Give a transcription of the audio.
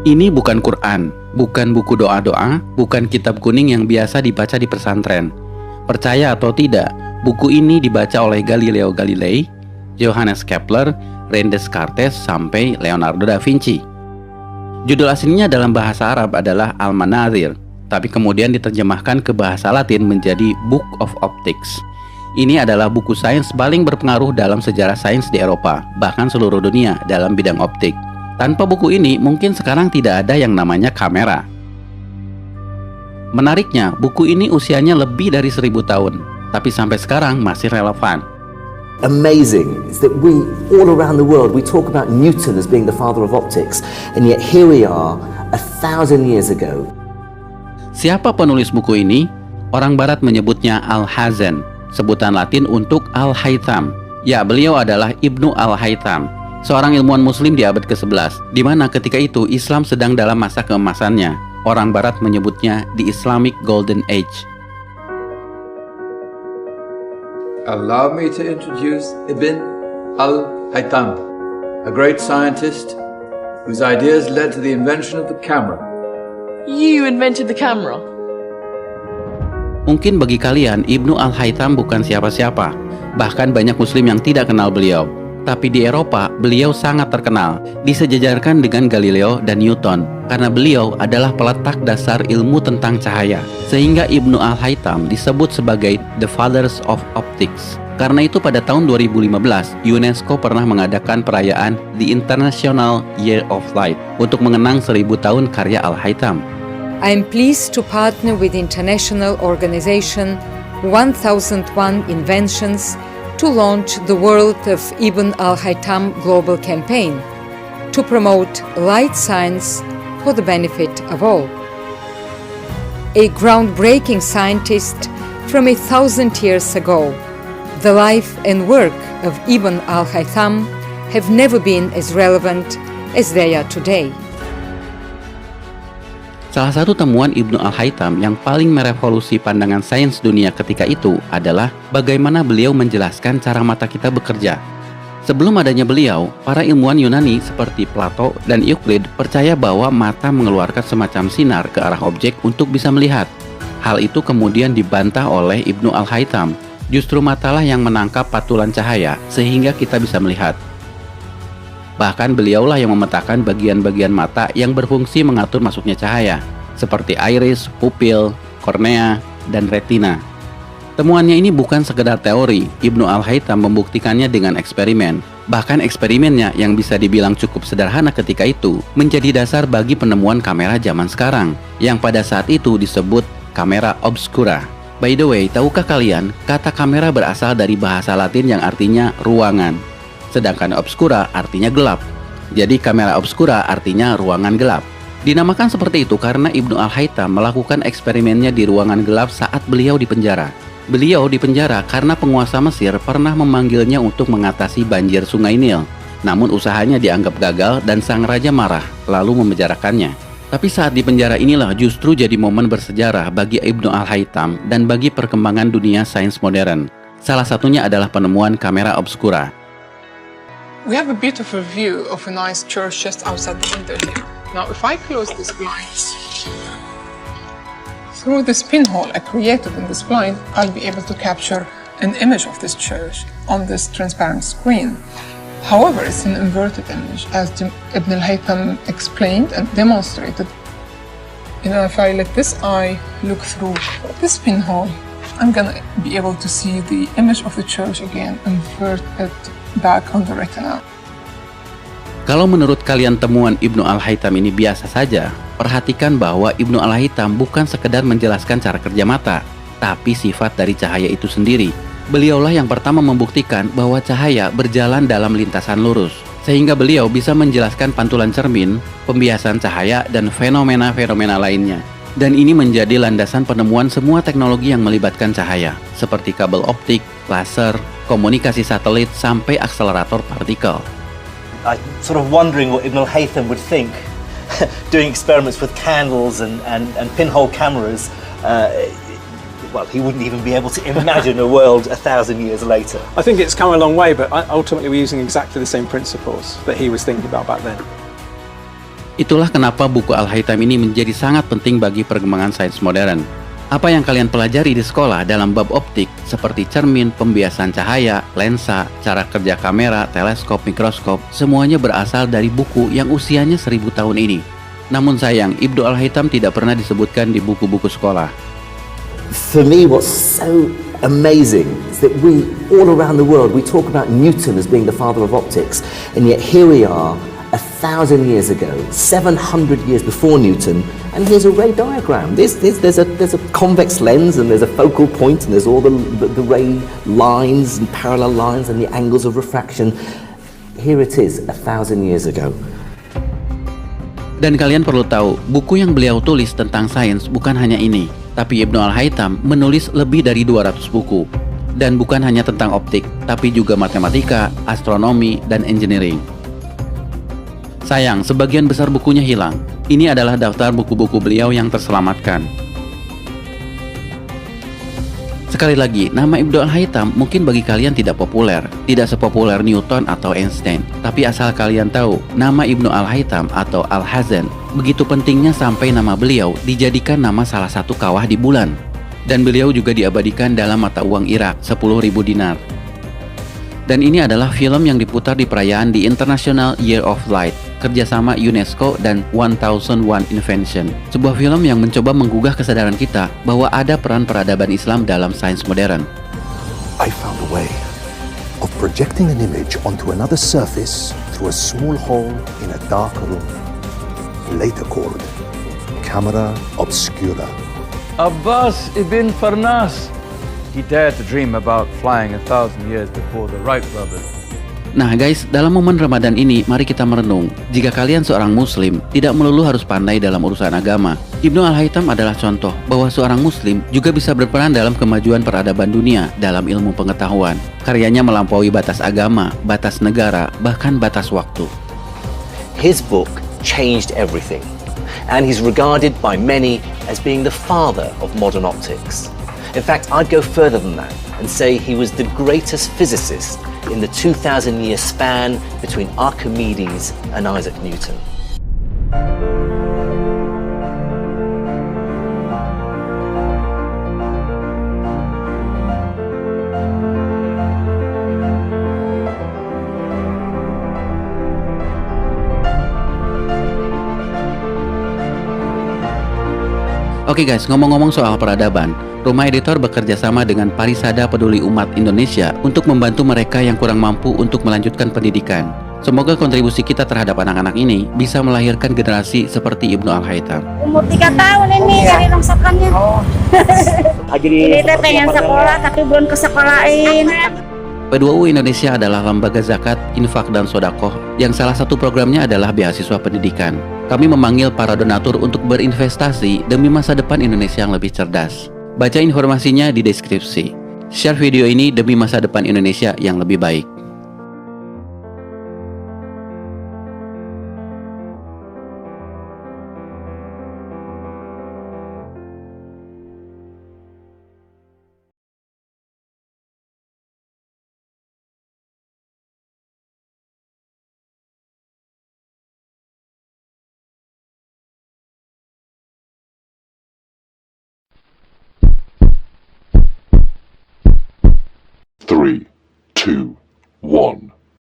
Ini bukan Quran, bukan buku doa-doa, bukan kitab kuning yang biasa dibaca di pesantren. Percaya atau tidak, buku ini dibaca oleh Galileo Galilei, Johannes Kepler, René Descartes, sampai Leonardo da Vinci. Judul aslinya dalam bahasa Arab adalah Al-Manazir, tapi kemudian diterjemahkan ke bahasa Latin menjadi Book of Optics. Ini adalah buku sains paling berpengaruh dalam sejarah sains di Eropa, bahkan seluruh dunia dalam bidang optik. Tanpa buku ini, mungkin sekarang tidak ada yang namanya kamera. Menariknya, buku ini usianya lebih dari 1000 tahun, tapi sampai sekarang masih relevan. Amazing is that we, all around the world, we talk about Newton as being the father of optics, and yet here we are, 1,000 years ago. Siapa penulis buku ini? Orang Barat menyebutnya Al-Hazen, sebutan Latin untuk Al-Haytham. Ya, beliau adalah Ibnu Al-Haytham, seorang ilmuwan muslim di abad ke-11, di mana ketika itu Islam sedang dalam masa keemasannya. Orang Barat menyebutnya the Islamic Golden Age. Allow me to introduce Ibn Al-Haytham, a great scientist whose ideas led to the invention of the camera. You invented the camera? Mungkin bagi kalian, Ibnu Al-Haytham bukan siapa-siapa. Bahkan banyak muslim yang tidak kenal beliau. Tapi di Eropa, beliau sangat terkenal, disejajarkan dengan Galileo dan Newton, karena beliau adalah peletak dasar ilmu tentang cahaya. Sehingga Ibnu Al-Haytham disebut sebagai The Fathers of Optics. Karena itu pada tahun 2015, UNESCO pernah mengadakan perayaan The International Year of Light untuk mengenang 1000 tahun karya Al-Haytham. I am pleased to partner with the international organization 1001 Inventions to launch the World of Ibn Al-Haytham Global Campaign to promote light science for the benefit of all. A groundbreaking scientist from 1,000 years ago, the life and work of Ibn Al-Haytham have never been as relevant as they are today. Salah satu temuan Ibnu Al-Haytham yang paling merevolusi pandangan sains dunia ketika itu adalah bagaimana beliau menjelaskan cara mata kita bekerja. Sebelum adanya beliau, para ilmuwan Yunani seperti Plato dan Euclid percaya bahwa mata mengeluarkan semacam sinar ke arah objek untuk bisa melihat. Hal itu kemudian dibantah oleh Ibnu Al-Haytham. Justru matalah yang menangkap patulan cahaya sehingga kita bisa melihat. Bahkan beliaulah yang memetakan bagian-bagian mata yang berfungsi mengatur masuknya cahaya, seperti iris, pupil, kornea, dan retina. Temuannya ini bukan sekedar teori, Ibnu Al-Haytham membuktikannya dengan eksperimen. Bahkan eksperimennya yang bisa dibilang cukup sederhana ketika itu, menjadi dasar bagi penemuan kamera zaman sekarang, yang pada saat itu disebut kamera obscura. By the way, tahukah kalian, kata kamera berasal dari bahasa Latin yang artinya ruangan. Sedangkan obscura artinya gelap. Jadi kamera obscura artinya ruangan gelap. Dinamakan seperti itu karena Ibnu Al-Haytham melakukan eksperimennya di ruangan gelap saat beliau dipenjara. Beliau dipenjara karena penguasa Mesir pernah memanggilnya untuk mengatasi banjir Sungai Nil. Namun usahanya dianggap gagal dan sang raja marah, lalu memenjarakannya. Tapi saat di penjara inilah justru jadi momen bersejarah bagi Ibnu Al-Haytham dan bagi perkembangan dunia sains modern. Salah satunya adalah penemuan kamera obscura. We have a beautiful view of a nice church just outside the window here. Now, if I close this blind, through this pinhole I created in this blind, I'll be able to capture an image of this church on this transparent screen. However, it's an inverted image, as Ibn al-Haytham explained and demonstrated. If I let this eye look through this pinhole, I'm gonna be able to see the image of the church again, inverted back on the retina. Kalau menurut kalian temuan Ibnu Al-Haytham ini biasa saja, perhatikan bahwa Ibnu Al-Haytham bukan sekedar menjelaskan cara kerja mata, tapi sifat dari cahaya itu sendiri. Beliaulah yang pertama membuktikan bahwa cahaya berjalan dalam lintasan lurus, sehingga beliau bisa menjelaskan pantulan cermin, pembiasan cahaya, dan fenomena-fenomena lainnya. Dan ini menjadi landasan penemuan semua teknologi yang melibatkan cahaya, seperti kabel optik, laser, komunikasi satelit, sampai akselerator partikel. I'm sort of wondering what Ibn al-Haytham would think doing experiments with candles and pinhole cameras. Well, he wouldn't even be able to imagine a world 1,000 years later. I think it's come a long way, but ultimately we're using exactly the same principles that he was thinking about back then. Itulah kenapa buku Al-Haytham ini menjadi sangat penting bagi perkembangan sains modern. Apa yang kalian pelajari di sekolah dalam bab optik seperti cermin, pembiasan cahaya, lensa, cara kerja kamera, teleskop, mikroskop, semuanya berasal dari buku yang usianya 1000 tahun ini. Namun sayang, Ibnu Al-Haytham tidak pernah disebutkan di buku-buku sekolah. For me, what's so amazing is that we, all around the world, we talk about Newton as being the father of optics, and yet here we are, 1,000 years ago, 700 years before Newton, and here's a ray diagram. There's a convex lens, and there's a focal point, and there's all the ray lines and parallel lines and the angles of refraction. Here it is, 1,000 years ago. Dan kalian perlu tahu, buku yang beliau tulis tentang sains bukan hanya ini, tapi Ibnu Al-Haytham menulis lebih dari 200 buku. Dan bukan hanya tentang optik, tapi juga matematika, astronomi, dan engineering. Sayang, sebagian besar bukunya hilang. Ini adalah daftar buku-buku beliau yang terselamatkan. Sekali lagi, nama Ibnu Al-Haytham mungkin bagi kalian tidak populer, tidak sepopuler Newton atau Einstein. Tapi asal kalian tahu, nama Ibnu Al-Haytham atau Al-Hazan begitu pentingnya sampai nama beliau dijadikan nama salah satu kawah di bulan. Dan beliau juga diabadikan dalam mata uang Irak, 10.000 dinar. Dan ini adalah film yang diputar di perayaan di International Year of Light, kerjasama UNESCO dan 1001 Invention. Sebuah film yang mencoba menggugah kesadaran kita bahwa ada peran peradaban Islam dalam sains modern. I found a way of projecting an image onto another surface through a small hole in a dark room, later called camera obscura. Abbas ibn Farnas. He dared to dream about flying 1,000 years before the Wright brothers. Nah guys, dalam momen Ramadan ini, mari kita merenung. Jika kalian seorang muslim, tidak melulu harus pandai dalam urusan agama. Ibnu Al-Haytham adalah contoh bahwa seorang muslim juga bisa berperan dalam kemajuan peradaban dunia dalam ilmu pengetahuan. Karyanya melampaui batas agama, batas negara, bahkan batas waktu. His book changed everything, and he's regarded by many as being the father of modern optics. In fact, I'd go further than that and say he was the greatest physicist in the 2,000-year span between Archimedes and Isaac Newton. Oke guys, ngomong-ngomong soal peradaban, Rumah Editor bekerja sama dengan Parisada Peduli Umat Indonesia untuk membantu mereka yang kurang mampu untuk melanjutkan pendidikan. Semoga kontribusi kita terhadap anak-anak ini bisa melahirkan generasi seperti Ibnu Al-Haytham. Umur 3 tahun ini dari rongsokannya. Jadi saya pengen sekolah tapi belum kesekolahin. P2U Indonesia adalah lembaga zakat, infak, dan sodakoh yang salah satu programnya adalah beasiswa pendidikan. Kami memanggil para donatur untuk berinvestasi demi masa depan Indonesia yang lebih cerdas. Baca informasinya di deskripsi. Share video ini demi masa depan Indonesia yang lebih baik. Three, two, one.